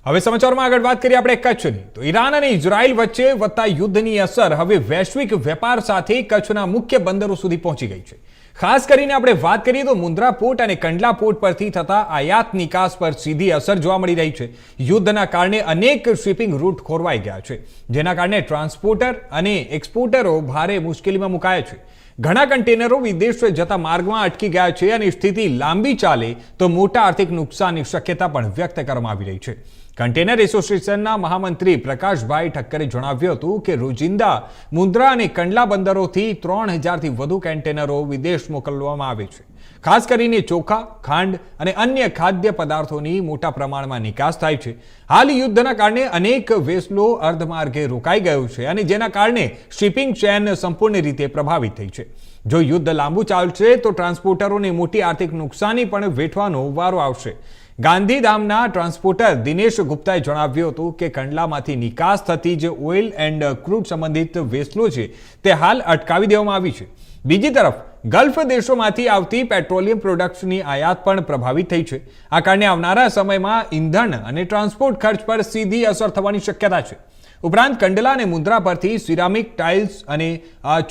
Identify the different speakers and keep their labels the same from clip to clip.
Speaker 1: હવે સમાચારમાં આગળ વાત કરીએ આપણે કચ્છની તો ઈરાન અને ઇઝરાયલ વચ્ચે વધતા યુદ્ધની અસર હવે વૈશ્વિક વેપાર સાથે કચ્છના મુખ્ય બંદરો સુધી પહોંચી ગઈ છે। ખાસ કરીને આપણે વાત કરીએ તો મુન્દ્રા પોર્ટ અને કંડલા પોર્ટ પરથી થતા આયાત નિકાસ પર સીધી અસર જોવા મળી રહી છે। યુદ્ધના કારણે અનેક શિપિંગ રૂટ ખોરવાઈ ગયા છે, જેના કારણે ટ્રાન્સપોર્ટર અને એક્સપોર્ટરો ભારે મુશ્કેલીમાં મુકાયા છે। ઘણા કન્ટેનરો વિદેશ જતા માર્ગમાં અટકી ગયા છે અને સ્થિતિ લાંબી ચાલે તો મોટા આર્થિક નુકસાનની શક્યતા પણ વ્યક્ત કરવામાં આવી રહી છે। કન્ટેનર એસોસિએશનના મહામંત્રી પ્રકાશભાઈ ઠક્કરે જણાવ્યું હતું કે રોજિંદા મુન્દ્રા અને કંડલા બંદરોથી 3000થી વધુ કન્ટેનરો વિદેશ મોકલવામાં આવે છે। ખાસ કરીને ચોખા, ખાંડ અને અન્ય ખાદ્ય પદાર્થોની મોટા પ્રમાણમાં નિકાસ થાય છે। હાલ યુદ્ધના કારણે અનેક વેસલો અર્ધમાર્ગે રોકાઈ ગયો છે અને જેના કારણે શિપિંગ ચેન સંપૂર્ણ રીતે પ્રભાવિત થઈ છે। જો યુદ્ધ લાંબુ ચાલશે તો ટ્રાન્સપોર્ટરોને મોટી આર્થિક નુકસાની પણ વેઠવાનો વારો આવશે। ગાંધીધામના ટ્રાન્સપોર્ટર દિનેશ ગુપ્તાએ જણાવ્યું હતું કે કંડલામાંથી નિકાસ થતી જે ઓઇલ એન્ડ ક્રૂડ સંબંધિત વેસલો છે તે હાલ અટકાવી દેવામાં આવી છે। બીજી તરફ ગલ્ફ દેશોમાંથી આવતી પેટ્રોલિયમ પ્રોડક્ટ્સની આયાત પણ પ્રભાવિત થઈ છે। આ કારણે આવનારા સમયમાં ઈંધણ અને ટ્રાન્સપોર્ટ ખર્ચ પર સીધી અસર થવાની શક્યતા છે। ઉપરાંત કંડલા અને મુન્દ્રા પરથી સિરામિક ટાઇલ્સ અને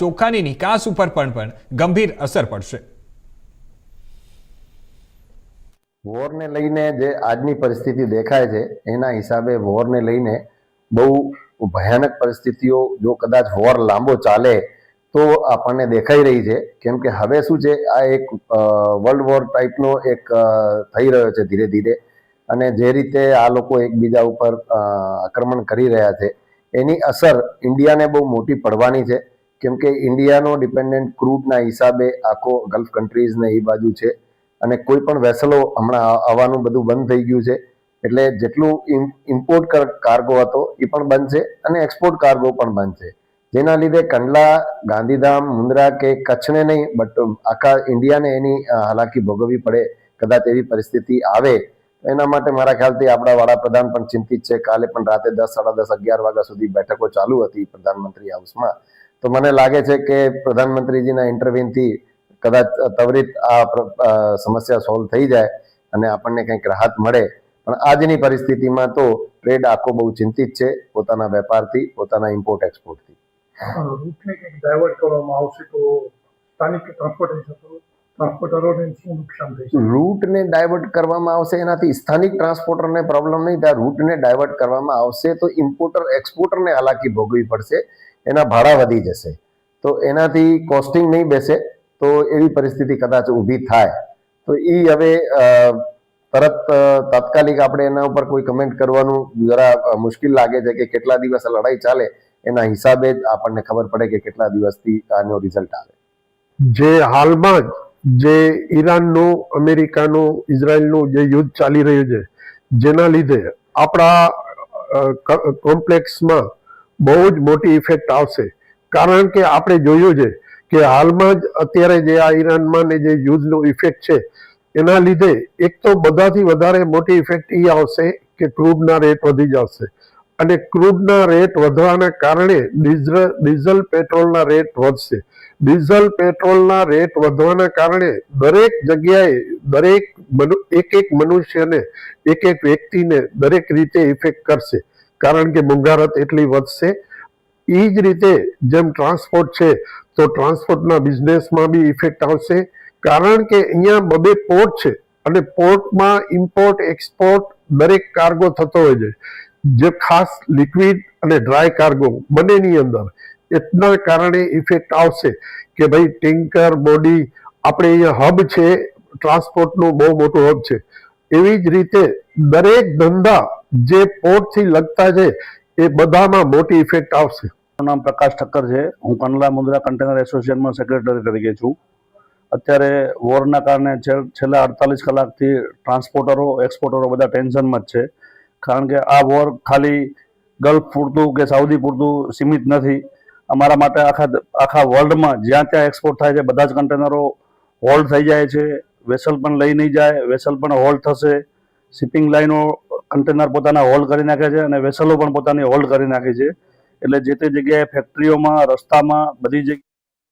Speaker 1: ચોખાની નિકાસ ઉપર પણ ગંભીર અસર પડશે।
Speaker 2: વોરને લઈને જે આજની પરિસ્થિતિ દેખાય છે એના હિસાબે વોરને લઈને બહુ ભયાનક પરિસ્થિતિઓ જો કદાચ વોર લાંબો ચાલે તો આપણને દેખાઈ રહી છે। કેમ કે હવે શું છે, આ એક વર્લ્ડ વોર ટાઈપનો એક થઈ રહ્યો છે ધીરે ધીરે, અને જે રીતે આ લોકો એકબીજા ઉપર આક્રમણ કરી રહ્યા છે એની અસર ઇન્ડિયાને બહુ મોટી પડવાની છે। કેમ કે ઇન્ડિયાનો ડિપેન્ડન્ટ ક્રૂડના હિસાબે આખો ગલ્ફ કન્ટ્રીઝને એ બાજુ છે અને કોઈ પણ વેસલો હમણાં આવવાનું બધું બંધ થઈ ગયું છે। એટલે જેટલું ઇમ્પોર્ટ કાર્ગો હતો એ પણ બંધ છે અને એક્સપોર્ટ કાર્ગો પણ બંધ છે, જેના લીધે કંડલા, ગાંધીધામ, મુન્દ્રા કે કચ્છને નહીં બટ આખા ઇન્ડિયાને એની હાલાકી ભોગવવી પડે કદાચ એવી પરિસ્થિતિ આવે। એના માટે મારા ખ્યાલથી આપણા વડાપ્રધાન પણ ચિંતિત છે। કાલે પણ રાતે 10, 10:30, 11 વાગ્યા સુધી બેઠકો ચાલુ હતી પ્રધાનમંત્રી હાઉસમાં। તો મને લાગે છે કે પ્રધાનમંત્રીજીના ઇન્ટરવ્યુથી કદાચ ત્વરિત આ સમસ્યા સોલ્વ થઈ જાય અને આપણને કંઈક રાહત મળે। પણ આજની પરિસ્થિતિમાં તો ટ્રેડ આખો બહુ ચિંતિત છે પોતાના વેપારથી, પોતાના ઇમ્પોર્ટ એક્સપોર્ટથી।
Speaker 3: રૂટને કંઈક ડાયવર્ટ કરવામાં આવશે તો સ્થાનિક ટ્રાન્સપોર્ટરોને શું નુકસાન થઈ શકે?
Speaker 2: રૂટને ડાયવર્ટ કરવામાં આવશે એનાથી સ્થાનિક ટ્રાન્સપોર્ટરને પ્રોબ્લેમ નહીં થાય। રૂટને ડાયવર્ટ કરવામાં આવશે તો ઇમ્પોર્ટર એક્સપોર્ટરને હાલાકી ભોગવવી પડશે, એના ભાડા વધી જશે, તો એનાથી કોસ્ટિંગ નહીં બેસે, તો એવી પરિસ્થિતિ કદાચ ઊભી થાય। તો એ હવે તરત તાત્કાલિક આપણે એના ઉપર કોઈ કમેન્ટ કરવાનું જરા મુશ્કેલ લાગે છે કે કેટલા દિવસ લડાઈ ચાલે એના હિસાબે જ આપણને ખબર પડે કે કેટલા દિવસથી આનો રિઝલ્ટ આવે।
Speaker 4: જે હાલમાં જે ઈરાનનું, અમેરિકાનું, ઇઝરાયલનું જે યુદ્ધ ચાલી રહ્યું છે, જેના લીધે આપણા કોમ્પ્લેક્સમાં બહુ જ મોટી ઇફેક્ટ આવશે। કારણ કે આપણે જોયું છે કે હાલમાં જ અત્યારે જે આ ઈરાનમાં ને જે યુદ્ધનો ઇફેક્ટ છે એના લીધે એક તો બધાથી વધારે મોટી ઇફેક્ટ એ આવશે કે ક્રૂડના રેટ વધી જશે, અને ક્રૂડના રેટ વધવાના કારણે ડીઝલ પેટ્રોલના રેટ વધશે। ડીઝલ પેટ્રોલના રેટ વધવાના કારણે દરેક જગ્યાએ એક મનુષ્યને, એક વ્યક્તિને દરેક રીતે ઇફેક્ટ કરશે, કારણ કે મોંઘવારી એટલી વધશે। એ જ રીતે જેમ ટ્રાન્સપોર્ટ છે તો ટ્રાન્સપોર્ટના બિઝનેસમાં બી ઇફેક્ટ આવશે, કારણ કે અહીંયા બબે પોર્ટ છે અને પોર્ટમાં ઇમ્પોર્ટ એક્સપોર્ટ દરેક કાર્ગો થતો હોય છે, જે ખાસ લિક્વિડ અને ડ્રાય કાર્ગો બંનેની અંદર। એટલા કારણે ઇફેક્ટ આવશે કે ભાઈ ટેન્કર, બોડી, આપણે અહીંયા હબ છે ટ્રાન્સપોર્ટનું, બહુ મોટું હબ છે। એવી જ રીતે દરેક ધંધા જે પોર્ટથી લગતા છે એ બધામાં મોટી ઇફેક્ટ આવશે।
Speaker 5: મારું નામ પ્રકાશ ઠક્કર છે। હું કંડલા મુન્દ્રા કન્ટેનર એસોસિએશનમાં સેક્રેટરી તરીકે છું। અત્યારે વોરના કારણે છેલ્લા 48 કલાકથી ટ્રાન્સપોર્ટરો, એક્સપોર્ટરો બધા ટેન્શનમાં જ છે, કારણ કે આ વોર ખાલી ગલ્ફ પૂરતું કે સાઉદી પૂરતું સીમિત નથી। અમારા માટે આખા વર્લ્ડમાં જ્યાં ત્યાં એક્સપોર્ટ થાય છે બધા જ કન્ટેનરો હોલ્ડ થઈ જાય છે। વેસલ પણ લઈ નહીં જાય, વેસલ પણ હોલ્ડ થશે। શિપિંગ લાઈનો કન્ટેનર પોતાના હોલ્ડ કરી નાખે છે અને વેસલો પણ પોતાની હોલ્ડ કરી નાખે છે। એટલે જે તે જગ્યાએ ફેક્ટરીઓમાં, રસ્તામાં, બધી જગ્યાએ